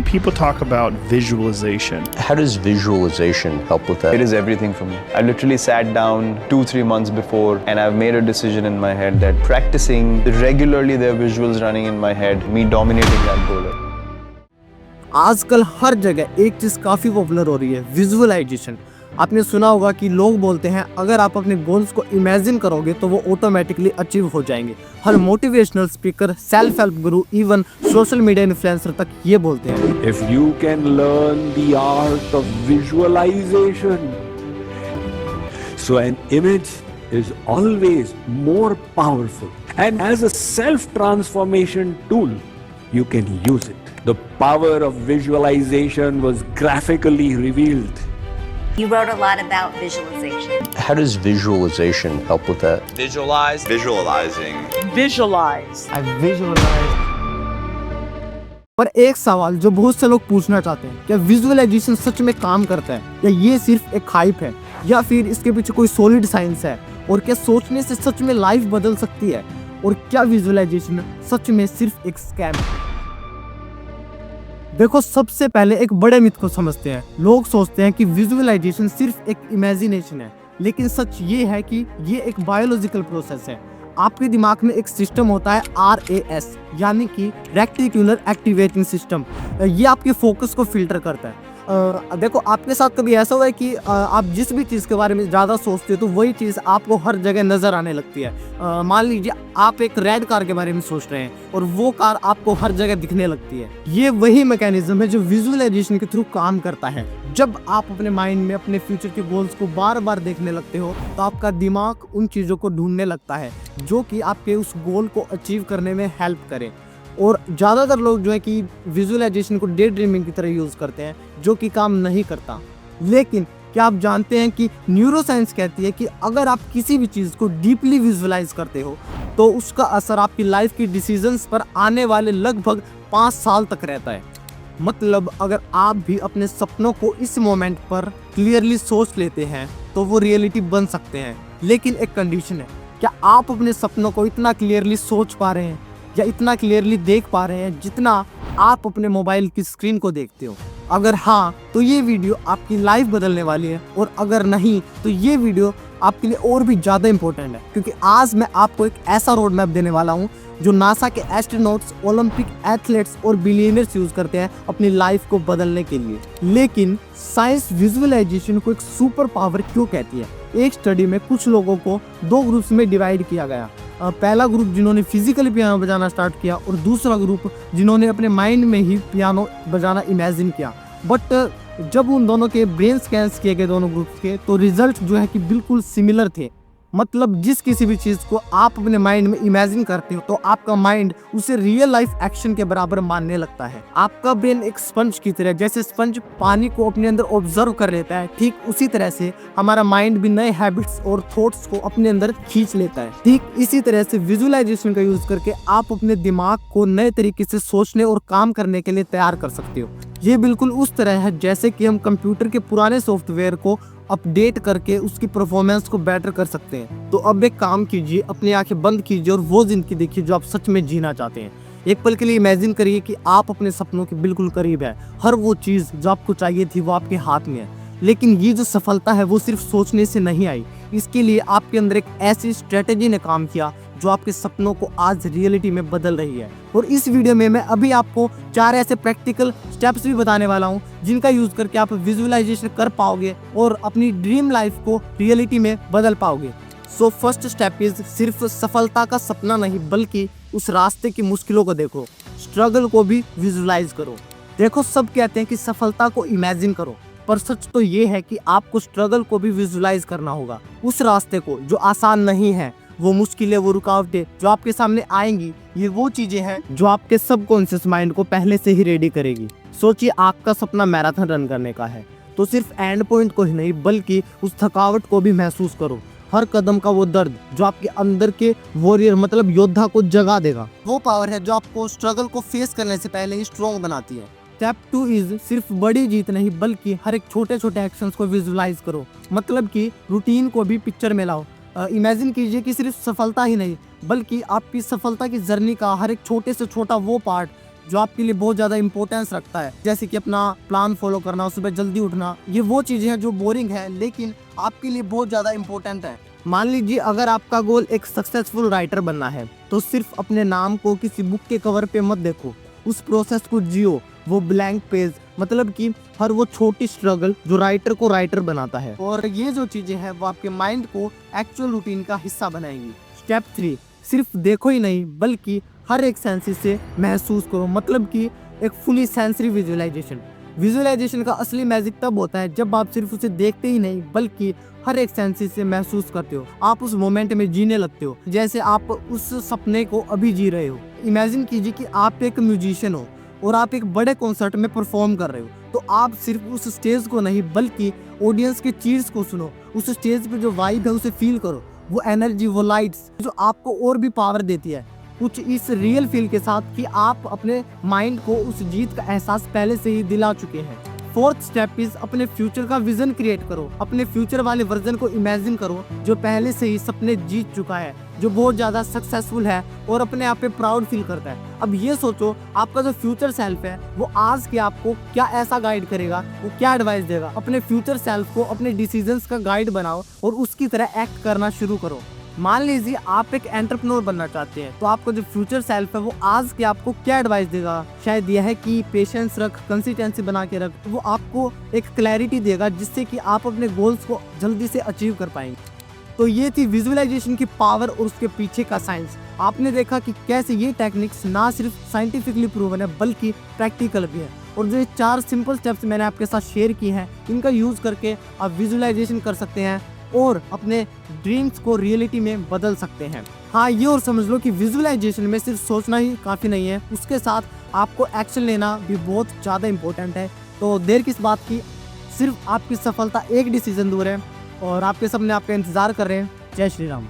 people talk about visualization. How does visualization help with that? It is everything for me. I literally sat down 2-3 months before and I've made a decision in my head that practicing regularly, there are visuals running in my head, me dominating that goal. आजकल हर जगह एक चीज़ काफ़ी popular हो रही है, visualisation. आपने सुना होगा कि लोग बोलते हैं अगर आप अपने गोल्स को इमेजिन करोगे तो वो ऑटोमेटिकली अचीव हो जाएंगे। हर मोटिवेशनल स्पीकर, सेल्फ हेल्प गुरु, इवन सोशल मीडिया इन्फ्लुएंसर तक ये बोलते हैं। If you can learn the art of visualization, so an image is always more powerful, and as a self-transformation tool, you can use it. The power of visualization was graphically revealed. You wrote a lot about visualization. How does visualization help with that? Visualize. Visualizing. Visualize. I visualize. पर एक सवाल जो बहुत से लोग पूछना चाहते हैं, क्या विजुअलाइजेशन सच में काम करता है या ये सिर्फ एक हाइप है या फिर इसके पीछे कोई सॉलिड साइंस है, और क्या सोचने से सच में लाइफ बदल सकती है, और क्या विजुअलाइजेशन सच में सिर्फ एक स्कैम है। देखो, सबसे पहले एक बड़े मिथ को समझते हैं। लोग सोचते हैं कि विजुअलाइजेशन सिर्फ एक इमेजिनेशन है, लेकिन सच ये है कि ये एक बायोलॉजिकल प्रोसेस है। आपके दिमाग में एक सिस्टम होता है RAS, यानी कि रेक्टिकुलर एक्टिवेटिंग सिस्टम। ये आपके फोकस को फिल्टर करता है। देखो, आपके साथ कभी ऐसा हुआ है कि आप जिस भी चीज़ के बारे में ज़्यादा सोचते हो तो वही चीज़ आपको हर जगह नज़र आने लगती है। मान लीजिए आप एक रेड कार के बारे में सोच रहे हैं और वो कार आपको हर जगह दिखने लगती है। ये वही मैकेनिज्म है जो विजुअलाइजेशन के थ्रू काम करता है। जब आप अपने माइंड में अपने फ्यूचर के गोल्स को बार बार देखने लगते हो तो आपका दिमाग उन चीज़ों को ढूंढने लगता है जो कि आपके उस गोल को अचीव करने में हेल्प करें। और ज़्यादातर लोग जो है कि विजुअलाइजेशन को डे ड्रीमिंग की तरह यूज़ करते हैं, जो कि काम नहीं करता। लेकिन क्या आप जानते हैं कि न्यूरोसाइंस कहती है कि अगर आप किसी भी चीज़ को डीपली विजुअलाइज करते हो तो उसका असर आपकी लाइफ की डिसीजंस पर आने वाले लगभग 5 साल तक रहता है। मतलब अगर आप भी अपने सपनों को इस मोमेंट पर क्लियरली सोच लेते हैं तो वो रियलिटी बन सकते हैं। लेकिन एक कंडीशन है, क्या आप अपने सपनों को इतना क्लियरली सोच पा रहे हैं या इतना क्लियरली देख पा रहे हैं जितना आप अपने मोबाइल की स्क्रीन को देखते हो? अगर हाँ, तो ये वीडियो आपकी लाइफ बदलने वाली है, और अगर नहीं तो ये वीडियो आपके लिए और भी ज़्यादा इंपॉर्टेंट है, क्योंकि आज मैं आपको एक ऐसा रोड मैप देने वाला हूँ जो नासा के एस्ट्रोनॉट्स, ओलंपिक एथलीट्स और बिलियनर्स यूज़ करते हैं अपनी लाइफ को बदलने के लिए। लेकिन साइंस विजुअलाइजेशन को एक सुपर पावर क्यों कहती है? एक स्टडी में कुछ लोगों को 2 ग्रुप्स में डिवाइड किया गया। पहला ग्रुप जिन्होंने फिजिकली पियानो बजाना स्टार्ट किया, और दूसरा ग्रुप जिन्होंने अपने माइंड में ही पियानो बजाना इमेजिन किया। बट जब उन दोनों के ब्रेन स्कैन्स किए गए दोनों ग्रुप्स के, तो रिजल्ट जो है कि बिल्कुल सिमिलर थे। मतलब जिस किसी भी चीज़ को आप अपने माइंड में इमेजिन करते हो तो आपका माइंड उसे रियल लाइफ एक्शन के बराबर मानने लगता है। आपका ब्रेन एक स्पंज की तरह, जैसे स्पंज पानी को अपने अंदर ऑब्जर्व कर लेता है, ठीक उसी तरह से हमारा माइंड भी नए हैबिट्स और थॉट्स को अपने अंदर खींच लेता है। ठीक इसी तरह से विजुअलाइजेशन का यूज करके आप अपने दिमाग को नए तरीके से सोचने और काम करने के लिए तैयार कर सकते हो। ये बिल्कुल उस तरह है जैसे कि हम कंप्यूटर के पुराने सॉफ्टवेयर को अपडेट करके उसकी परफॉर्मेंस को बेटर कर सकते हैं। तो अब एक काम कीजिए, अपनी आंखें बंद कीजिए और वो जिंदगी देखिए जो आप सच में जीना चाहते हैं। एक पल के लिए इमेजिन करिए कि आप अपने सपनों के बिल्कुल करीब है। हर वो चीज़ जो आपको चाहिए थी वो आपके हाथ में है। लेकिन ये जो सफलता है वो सिर्फ सोचने से नहीं आई, इसके लिए आपके अंदर एक ऐसी स्ट्रेटेजी ने काम किया जो आपके सपनों को आज रियलिटी में बदल रही है। और इस वीडियो में मैं अभी आपको 4 ऐसे प्रैक्टिकल स्टेप्स भी बताने वाला हूँ जिनका यूज करके आप विजुअलाइजेशन कर पाओगे और अपनी ड्रीम लाइफ को रियलिटी में बदल पाओगे। सो फर्स्ट स्टेप इज, सिर्फ सफलता का सपना नहीं बल्कि उस रास्ते की मुश्किलों को देखो, स्ट्रगल को भी विजुअलाइज करो। देखो, सब कहते हैं कि सफलता को इमेजिन करो, पर सच तो ये है कि आपको स्ट्रगल को भी विजुअलाइज करना होगा। उस रास्ते को जो आसान नहीं है, वो मुश्किलें, वो रुकावटें जो आपके सामने आएंगी, ये वो चीजें हैं जो आपके सबकॉन्शियस माइंड को पहले से ही रेडी करेगी। सोचिए, आपका सपना मैराथन रन करने का है, तो सिर्फ एंड पॉइंट को ही नहीं बल्कि उस थकावट को भी महसूस करो। हर कदम का वो दर्द जो आपके अंदर के वॉरियर मतलब योद्धा को जगा देगा। वो पावर है जो आपको स्ट्रगल को फेस करने से पहले ही स्ट्रॉन्ग बनाती है। स्टेप 2 इज, सिर्फ बड़ी जीत नहीं बल्कि हर एक छोटे छोटे एक्शंस को विजुअलाइज करो। मतलब कि रूटीन को भी पिक्चर में लाओ। इमेजिन कीजिए कि सिर्फ सफलता ही नहीं बल्कि आपकी सफलता की जर्नी का हर एक छोटे से छोटा वो पार्ट जो आपके लिए बहुत ज़्यादा इंपॉर्टेंस रखता है, जैसे कि अपना प्लान फॉलो करना, सुबह जल्दी उठना, ये वो चीज़ें हैं जो बोरिंग है लेकिन आपके लिए बहुत ज़्यादा इंपॉर्टेंट है। मान लीजिए अगर आपका गोल एक सक्सेसफुल राइटर बनना है तो सिर्फ अपने नाम को किसी बुक के कवर पे मत देखो, उस प्रोसेस को जियो, वो ब्लैंक पेज, मतलब कि हर वो छोटी स्ट्रगल जो राइटर को राइटर बनाता है। और ये जो चीज़ें हैं वो आपके माइंड को एक्चुअल रूटीन का हिस्सा बनाएंगी। स्टेप 3, सिर्फ देखो ही नहीं बल्कि हर एक सेंसेस से महसूस करो, मतलब कि एक फुली सेंसरी विजुअलाइजेशन। विजुअलाइजेशन का असली मैजिक तब होता है जब आप सिर्फ उसे देखते ही नहीं बल्कि हर एक सेंसेस से महसूस करते हो। आप उस मोमेंट में जीने लगते हो जैसे आप उस सपने को अभी जी रहे हो। इमेजिन कीजिए कि आप एक म्यूजिशियन हो और आप एक बड़े कॉन्सर्ट में परफॉर्म कर रहे हो, तो आप सिर्फ उस स्टेज को नहीं बल्कि ऑडियंस के चीर्स को सुनो, उस स्टेज पे जो वाइब है उसे फील करो, वो एनर्जी, वो लाइट्स जो आपको और भी पावर देती है। कुछ इस रियल फील के साथ कि आप अपने माइंड को उस जीत का एहसास पहले से ही दिला चुके हैं। 4th स्टेप इज अपने फ्यूचर का विजन क्रिएट करो। अपने फ्यूचर वाले वर्जन को इमेजिन करो जो पहले से ही सपने जीत चुका है, जो बहुत ज़्यादा सक्सेसफुल है और अपने आप पे प्राउड फील करता है। अब ये सोचो आपका जो फ्यूचर सेल्फ है वो आज के आपको क्या ऐसा गाइड करेगा, वो क्या एडवाइस देगा। अपने फ्यूचर सेल्फ को अपने डिसीजंस का गाइड बनाओ और उसकी तरह एक्ट करना शुरू करो। मान लीजिए आप एक एंटरप्रेन्योर बनना चाहते हैं, तो आपका जो फ्यूचर सेल्फ है वो आज के आपको क्या एडवाइस देगा। शायद यह है कि पेशेंस रख, कंसिस्टेंसी बना के रख। वो आपको एक क्लैरिटी देगा जिससे कि आप अपने गोल्स को जल्दी से अचीव कर पाएंगे। तो ये थी विजुअलाइजेशन की पावर और उसके पीछे का साइंस। आपने देखा कि कैसे ये टेक्निक्स ना सिर्फ साइंटिफिकली प्रूवन है बल्कि प्रैक्टिकल भी है। और जो ये 4 सिंपल स्टेप्स मैंने आपके साथ शेयर किए हैं, इनका यूज़ करके आप विजुअलाइजेशन कर सकते हैं और अपने ड्रीम्स को रियलिटी में बदल सकते हैं। हाँ, ये और समझ लो कि विजुअलाइजेशन में सिर्फ सोचना ही काफ़ी नहीं है, उसके साथ आपको एक्शन लेना भी बहुत ज़्यादा इंपॉर्टेंट है। तो देर किस बात की, सिर्फ आपकी सफलता एक डिसीजन दूर है और आपके सपने आपका इंतज़ार कर रहे हैं। जय श्री राम।